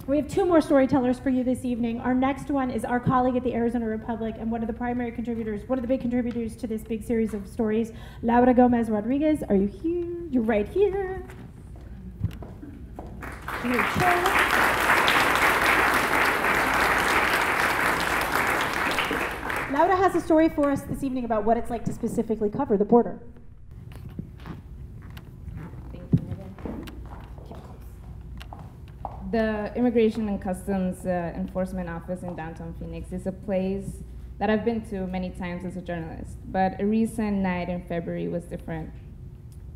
We have 2 more storytellers for you this evening. Our next one is our colleague at the Arizona Republic and one of the primary contributors, one of the big contributors to this big series of stories, Laura Gomez Rodriguez. Are you here? You're right here. Laura has a story for us this evening about what it's like to specifically cover the border. The Immigration and Customs Enforcement Office in downtown Phoenix is a place that I've been to many times as a journalist, but a recent night in February was different.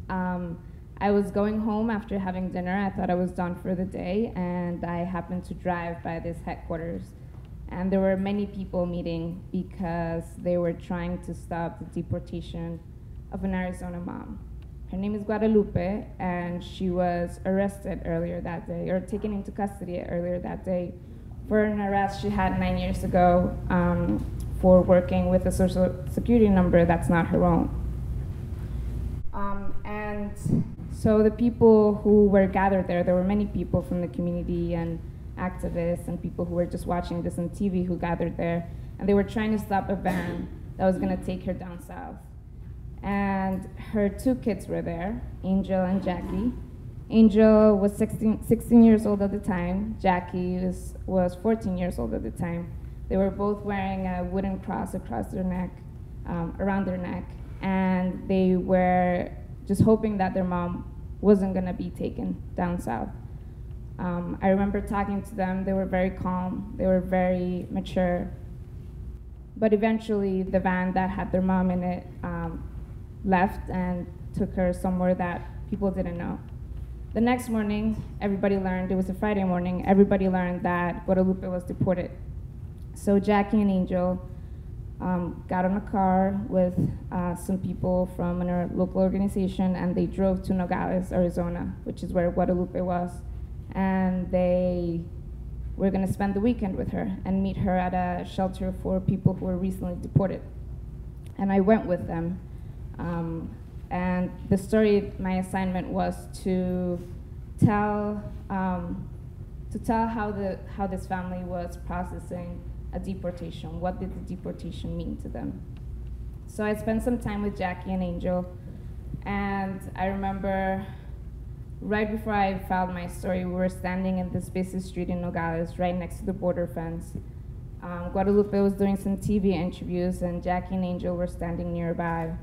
I was going home after having dinner. I thought I was done for the day, and I happened to drive by this headquarters. And there were many people meeting because they were trying to stop the deportation of an Arizona mom. Her name is Guadalupe, and she was arrested earlier that day, or taken into custody earlier that day for an arrest she had 9 years ago for working with a social security number that's not her own. And so the people who were gathered there were many people from the community and activists and people who were just watching this on TV who gathered there, and they were trying to stop a van that was gonna take her down south. And her 2 kids were there, Angel and Jackie. Angel was 16 years old at the time. Jackie was 14 years old at the time. They were both wearing a wooden cross across their neck, around their neck, and they were just hoping that their mom wasn't gonna be taken down south. I remember talking to them. They were very calm. They were very mature. But eventually, the van that had their mom in it left and took her somewhere that people didn't know. The next morning, everybody learned, it was a Friday morning, everybody learned that Guadalupe was deported. So Jackie and Angel got on a car with some people from a local organization, and they drove to Nogales, Arizona, which is where Guadalupe was. And they were gonna spend the weekend with her and meet her at a shelter for people who were recently deported. And I went with them. And the story, my assignment was to tell how this family was processing a deportation. What did the deportation mean to them? So I spent some time with Jackie and Angel, and I remember right before I filed my story, we were standing in this busy street in Nogales, right next to the border fence. Guadalupe was doing some TV interviews, and Jackie and Angel were standing nearby.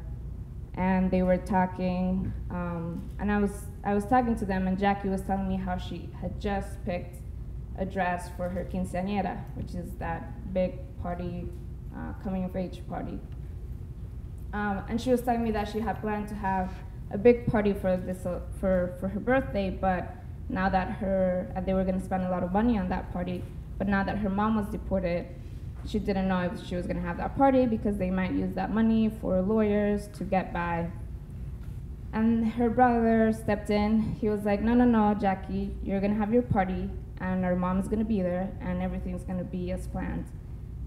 And they were talking, and I was talking to them, and Jackie was telling me how she had just picked a dress for her quinceañera, which is that big party, coming of age party. And she was telling me that she had planned to have a big party for her birthday, but now that they were going to spend a lot of money on that party, but now that her mom was deported, she didn't know if she was going to have that party because they might use that money for lawyers to get by. And her brother stepped in. He was like, no, Jackie, you're going to have your party, and our mom's going to be there, and everything's going to be as planned.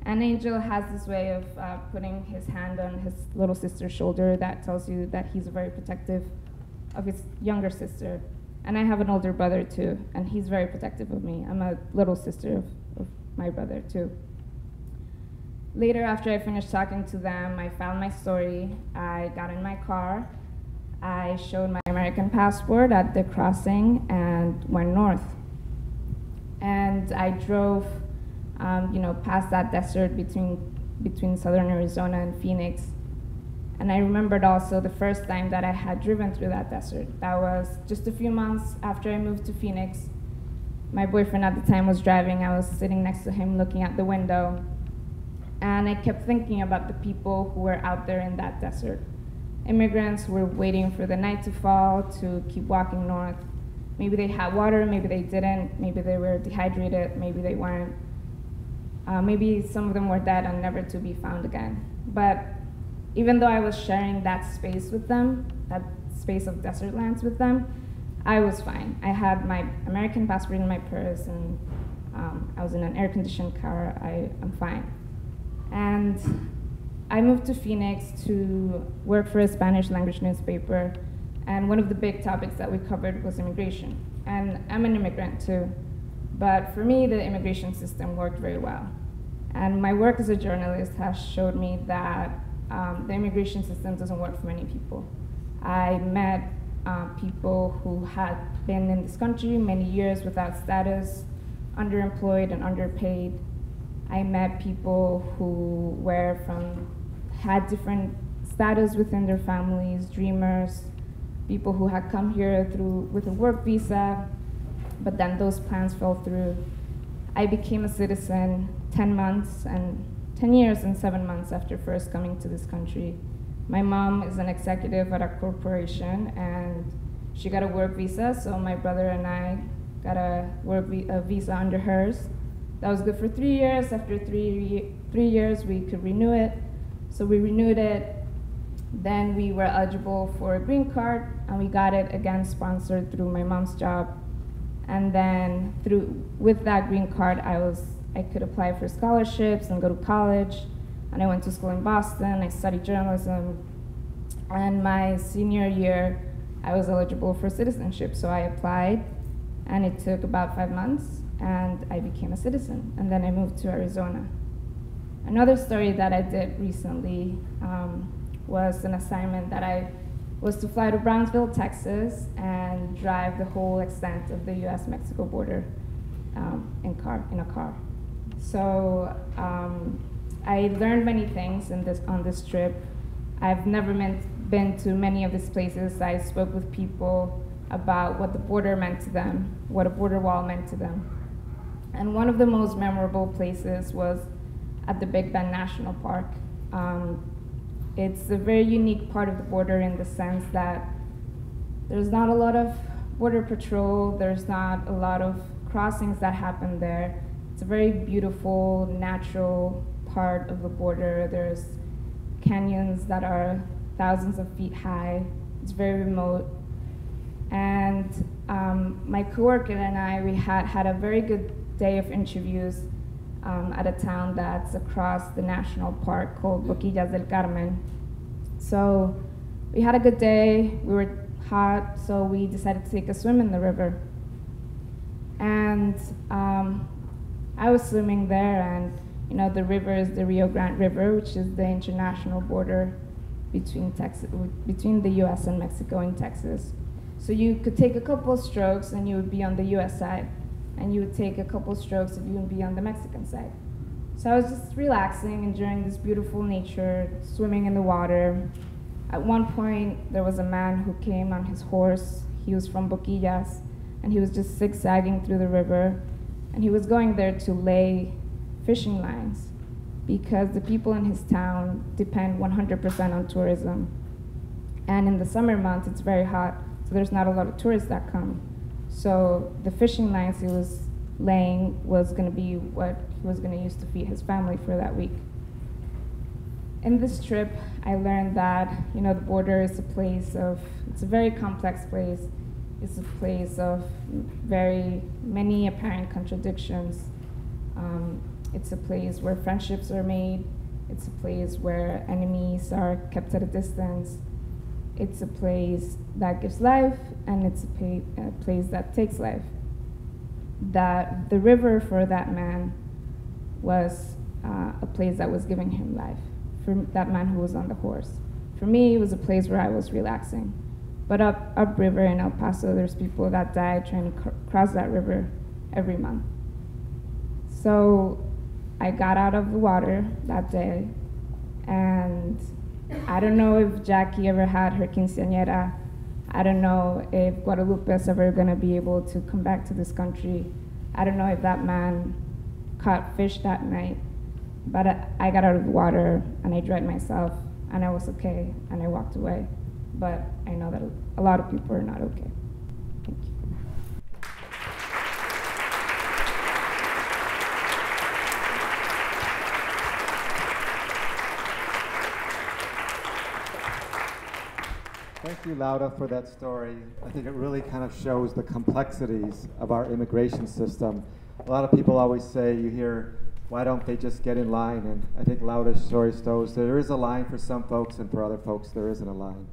And Angel has this way of putting his hand on his little sister's shoulder that tells you that he's very protective of his younger sister. And I have an older brother too, and he's very protective of me. I'm a little sister of my brother too. Later, after I finished talking to them, I found my story. I got in my car. I showed my American passport at the crossing and went north. And I drove past that desert between southern Arizona and Phoenix. And I remembered also the first time that I had driven through that desert. That was just a few months after I moved to Phoenix. My boyfriend at the time was driving. I was sitting next to him looking out the window. And I kept thinking about the people who were out there in that desert. Immigrants who were waiting for the night to fall to keep walking north. Maybe they had water, maybe they didn't. Maybe they were dehydrated, maybe they weren't. Maybe some of them were dead and never to be found again. But even though I was sharing that space with them, that space of desert lands with them, I was fine. I had my American passport in my purse, and I was in an air-conditioned car. I'm fine. And I moved to Phoenix to work for a Spanish language newspaper, and one of the big topics that we covered was immigration. And I'm an immigrant too, But for me, the immigration system worked very well. And my work as a journalist has showed me that the immigration system doesn't work for many people. I met people who had been in this country many years without status, underemployed and underpaid. I met people who had different status within their families, dreamers, people who had come here with a work visa, but then those plans fell through. I became a citizen 10 years and 7 months after first coming to this country. My mom is an executive at a corporation, and she got a work visa, so my brother and I got a visa under hers. That was good for 3 years. After 3 years, we could renew it. So we renewed it. Then we were eligible for a green card, and we got it again sponsored through my mom's job. And then with that green card, I could apply for scholarships and go to college. And I went to school in Boston. I studied journalism. And my senior year, I was eligible for citizenship. So I applied, and it took about 5 months, and I became a citizen. And then I moved to Arizona. Another story that I did recently was an assignment that was to fly to Brownsville, Texas, and drive the whole extent of the U.S.-Mexico border in a car. So I learned many things on this trip. I've never been to many of these places. I spoke with people about what the border meant to them, what a border wall meant to them. And one of the most memorable places was at the Big Bend National Park. It's a very unique part of the border in the sense that there's not a lot of border patrol, there's not a lot of crossings that happen there. It's a very beautiful, natural part of the border. There's canyons that are thousands of feet high. It's very remote. And my coworker and I, we had a very good day of interviews at a town that's across the national park called Boquillas del Carmen. So we had a good day. We were hot, so we decided to take a swim in the river. And I was swimming there, and the river is the Rio Grande River, which is the international border between the U.S. and Mexico in Texas. So you could take a couple of strokes, and you would be on the U.S. side. And you would take a couple strokes and you would be on the Mexican side. So I was just relaxing, enjoying this beautiful nature, swimming in the water. At one point, there was a man who came on his horse. He was from Boquillas, and he was just zigzagging through the river. And he was going there to lay fishing lines because the people in his town depend 100% on tourism. And in the summer months, it's very hot, so there's not a lot of tourists that come. So the fishing lines he was laying was going to be what he was going to use to feed his family for that week. In this trip, I learned that the border is it's a very complex place. It's a place of very many apparent contradictions. It's a place where friendships are made. It's a place where enemies are kept at a distance. It's a place that gives life, and it's a place that takes life. That the river for that man was a place that was giving him life, for that man who was on the horse. For me, it was a place where I was relaxing. But upriver in El Paso, there's people that die trying to cross that river every month. So I got out of the water that day, and I don't know if Jackie ever had her quinceañera. I don't know if Guadalupe is ever going to be able to come back to this country. I don't know if that man caught fish that night. But I got out of the water, and I dried myself, and I was okay, and I walked away. But I know that a lot of people are not okay. Thank you. Thank you, Laura, for that story. I think it really kind of shows the complexities of our immigration system. A lot of people always say, you hear, why don't they just get in line? And I think Laura's story shows there is a line for some folks, and for other folks, there isn't a line.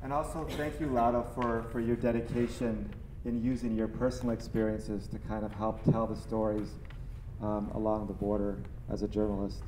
And also, thank you, Laura, for your dedication in using your personal experiences to kind of help tell the stories along the border as a journalist.